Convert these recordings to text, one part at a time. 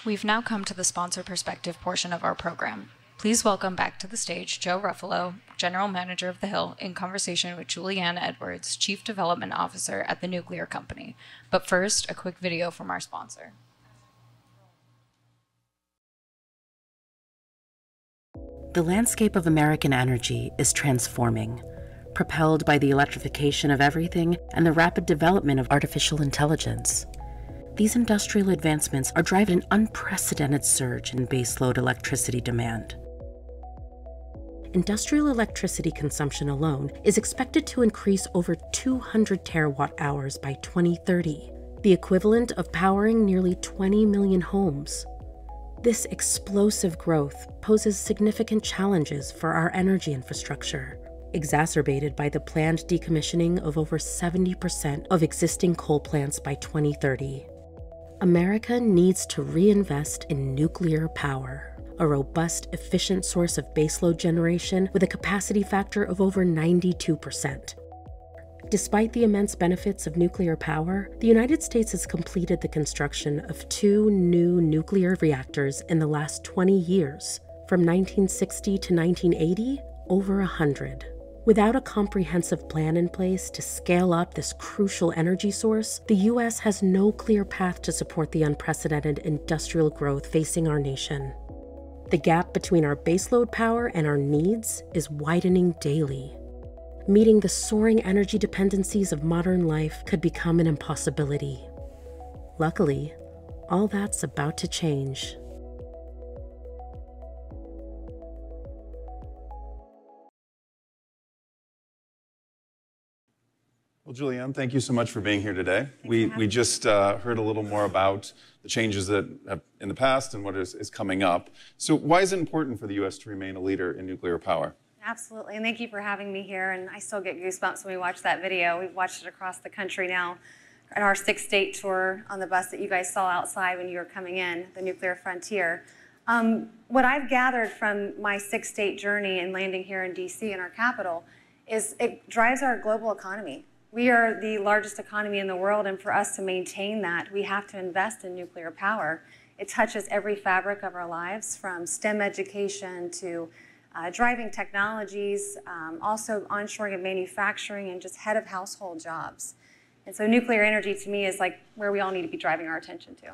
We've now come to the sponsor perspective portion of our program. Please welcome back to the stage Joe Ruffalo, General Manager of The Hill, in conversation with Julianne Edwards, Chief Development Officer at the Nuclear Company. But first, a quick video from our sponsor. The landscape of American energy is transforming, propelled by the electrification of everything and the rapid development of artificial intelligence. These industrial advancements are driving an unprecedented surge in baseload electricity demand. Industrial electricity consumption alone is expected to increase over 200 terawatt-hours by 2030, the equivalent of powering nearly 20 million homes. This explosive growth poses significant challenges for our energy infrastructure, exacerbated by the planned decommissioning of over 70% of existing coal plants by 2030. America needs to reinvest in nuclear power, a robust, efficient source of baseload generation with a capacity factor of over 92%. Despite the immense benefits of nuclear power, the United States has completed the construction of 2 new nuclear reactors in the last 20 years. From 1960 to 1980, over 100. Without a comprehensive plan in place to scale up this crucial energy source, the U.S. has no clear path to support the unprecedented industrial growth facing our nation. The gap between our baseload power and our needs is widening daily. Meeting the soaring energy dependencies of modern life could become an impossibility. Luckily, all that's about to change. Well, Julianne, thank you so much for being here today. We just heard a little more about the changes that have in the past and what is coming up. So why is it important for the U.S. to remain a leader in nuclear power? Absolutely, and thank you for having me here. And I still get goosebumps when we watch that video. We've watched it across the country now at our 6-state tour on the bus that you guys saw outside when you were coming in, the Nuclear Frontier. What I've gathered from my 6-state journey and landing here in D.C. in our capital is it drives our global economy. We are the largest economy in the world, and for us to maintain that, we have to invest in nuclear power. It touches every fabric of our lives, from STEM education to driving technologies, also onshoring of manufacturing, and just head of household jobs. And so nuclear energy to me is like where we all need to be driving our attention to.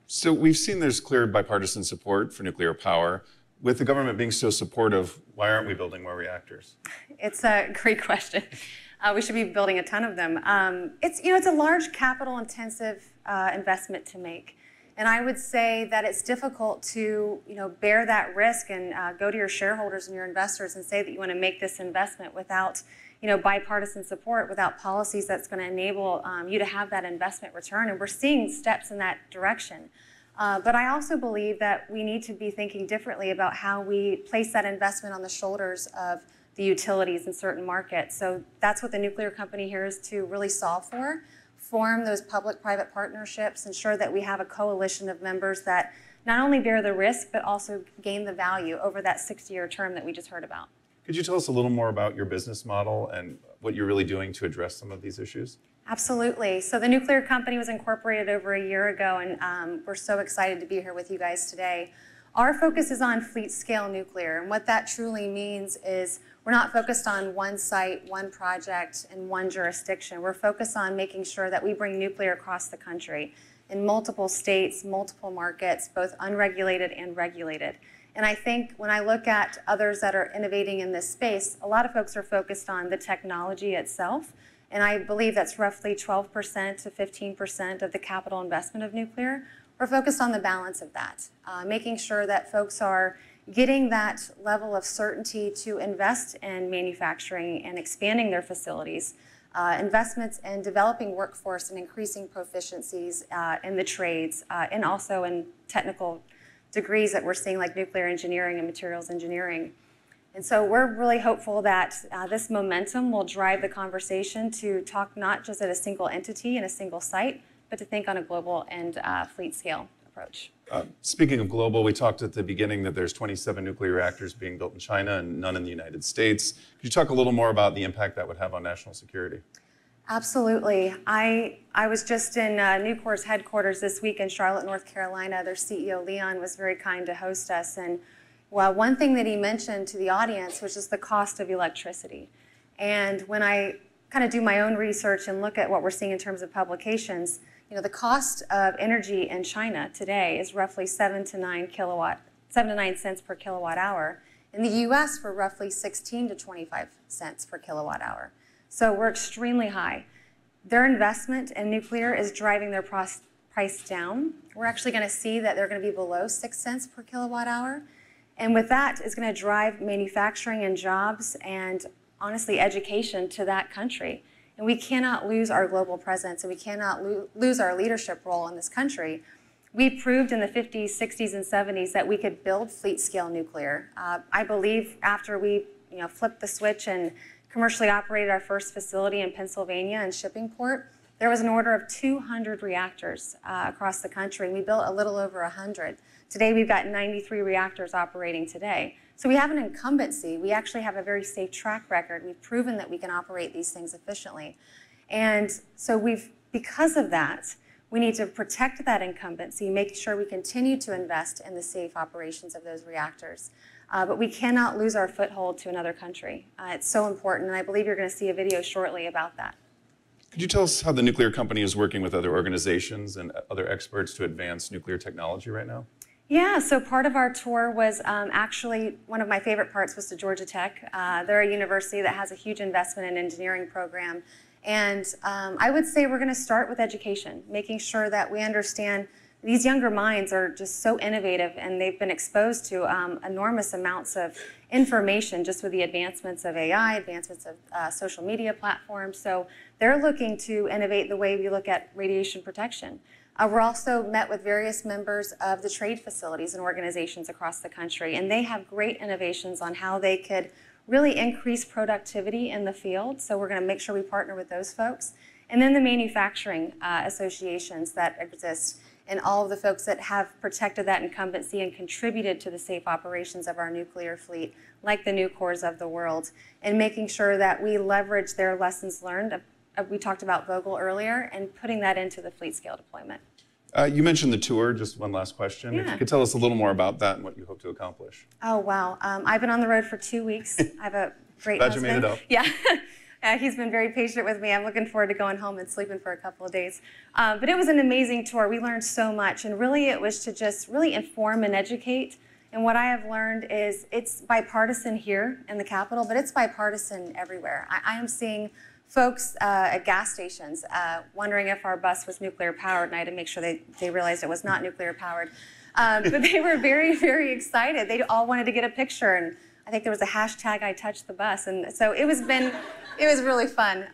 So we've seen there's clear bipartisan support for nuclear power. With the government being so supportive, why aren't we building more reactors? It's a great question. We should be building a ton of them. It's a large capital-intensive investment to make. And I would say that it's difficult to bear that risk and go to your shareholders and your investors and say that you want to make this investment without bipartisan support, without policies that's going to enable you to have that investment return. And we're seeing steps in that direction. But I also believe that we need to be thinking differently about how we place that investment on the shoulders of the utilities in certain markets. So that's what the Nuclear Company here is to really solve for. Form those public-private partnerships, ensure that we have a coalition of members that not only bear the risk, but also gain the value over that 60-year term that we just heard about. Could you tell us a little more about your business model and what you're really doing to address some of these issues? Absolutely. So the Nuclear Company was incorporated over a year ago, and we're so excited to be here with you guys today. Our focus is on fleet-scale nuclear, and what that truly means is we're not focused on one site, one project, and one jurisdiction. We're focused on making sure that we bring nuclear across the country in multiple states, multiple markets, both unregulated and regulated. And I think when I look at others that are innovating in this space, a lot of folks are focused on the technology itself, and I believe that's roughly 12% to 15% of the capital investment of nuclear. We're focused on the balance of that, making sure that folks are getting that level of certainty to invest in manufacturing and expanding their facilities, investments in developing workforce and increasing proficiencies in the trades, and also in technical degrees that we're seeing like nuclear engineering and materials engineering. And so we're really hopeful that this momentum will drive the conversation to talk not just at a single entity and a single site, but to think on a global and fleet scale approach. Speaking of global, we talked at the beginning that there's 27 nuclear reactors being built in China and none in the United States. Could you talk a little more about the impact that would have on national security? Absolutely. I was just in Nucor's headquarters this week in Charlotte, North Carolina. Their CEO, Leon, was very kind to host us. And well, one thing that he mentioned to the audience was just the cost of electricity. And when I kind of do my own research and look at what we're seeing in terms of publications, you know, the cost of energy in China today is roughly 7 to 9 cents per kilowatt hour. In the US, we're roughly 16 to 25 cents per kilowatt hour. So we're extremely high. Their investment in nuclear is driving their price down. We're actually going to see that they're going to be below 6 cents per kilowatt hour. And with that, it's going to drive manufacturing and jobs and, honestly, education to that country. And we cannot lose our global presence, and we cannot lose our leadership role in this country. We proved in the 50s, 60s, and 70s that we could build fleet-scale nuclear. I believe after we flipped the switch and commercially operated our first facility in Pennsylvania in Shippingport, there was an order of 200 reactors across the country, and we built a little over 100. Today, we've got 93 reactors operating today. So we have an incumbency. We actually have a very safe track record. We've proven that we can operate these things efficiently. And so because of that, we need to protect that incumbency, make sure we continue to invest in the safe operations of those reactors. But we cannot lose our foothold to another country. It's so important, and I believe you're going to see a video shortly about that. Could you tell us how the nuclear company is working with other organizations and other experts to advance nuclear technology right now? Yeah, so part of our tour was actually, one of my favorite parts was to Georgia Tech. They're a university that has a huge investment in engineering program. And I would say we're going to start with education, making sure that we understand these younger minds are just so innovative, and they've been exposed to enormous amounts of information just with the advancements of AI, advancements of social media platforms. So they're looking to innovate the way we look at radiation protection. We're also met with various members of the trade facilities and organizations across the country, and they have great innovations on how they could really increase productivity in the field. So we're going to make sure we partner with those folks. And then the manufacturing associations that exist, and all of the folks that have protected that incumbency and contributed to the safe operations of our nuclear fleet, like the Nucors of the world, and making sure that we leverage their lessons learned. We talked about Vogtle earlier, and putting that into the fleet scale deployment. You mentioned the tour, just one last question. Yeah. If you could tell us a little more about that and what you hope to accomplish. Oh, wow. I've been on the road for 2 weeks. I have a great Glad husband. you made it up. Yeah. He's been very patient with me. I'm looking forward to going home and sleeping for a couple of days. But it was an amazing tour. We learned so much, and really it was to just really inform and educate. And what I have learned is it's bipartisan here in the Capitol, but it's bipartisan everywhere. I am seeing folks at gas stations wondering if our bus was nuclear powered, and I had to make sure they realized it was not nuclear powered. But they were very, very excited. They all wanted to get a picture, and I think there was a hashtag I touched the bus, and so it was really fun.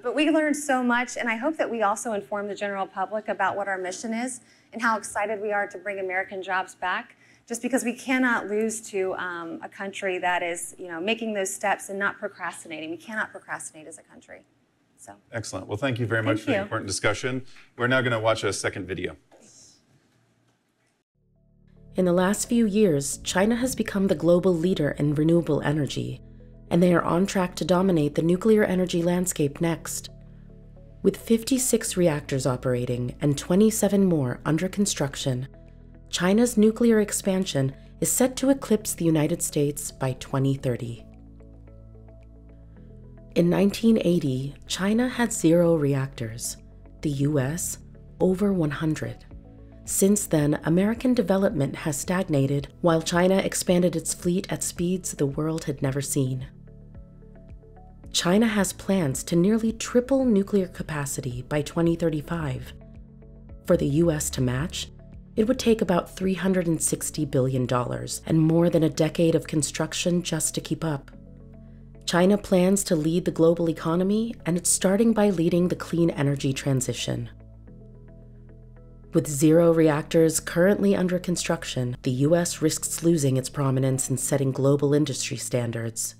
But we learned so much, and I hope that we also inform the general public about what our mission is and how excited we are to bring American jobs back, just because we cannot lose to a country that is making those steps and not procrastinating. We cannot procrastinate as a country. So. Excellent. Well, thank you very much for the important discussion. We're now going to watch a second video. In the last few years, China has become the global leader in renewable energy, and they are on track to dominate the nuclear energy landscape next. With 56 reactors operating and 27 more under construction, China's nuclear expansion is set to eclipse the United States by 2030. In 1980, China had 0 reactors, the US, over 100. Since then, American development has stagnated while China expanded its fleet at speeds the world had never seen. China has plans to nearly triple nuclear capacity by 2035. For the US to match, it would take about $360 billion and more than a decade of construction just to keep up. China plans to lead the global economy, and it's starting by leading the clean energy transition. With 0 reactors currently under construction, the US risks losing its prominence in setting global industry standards.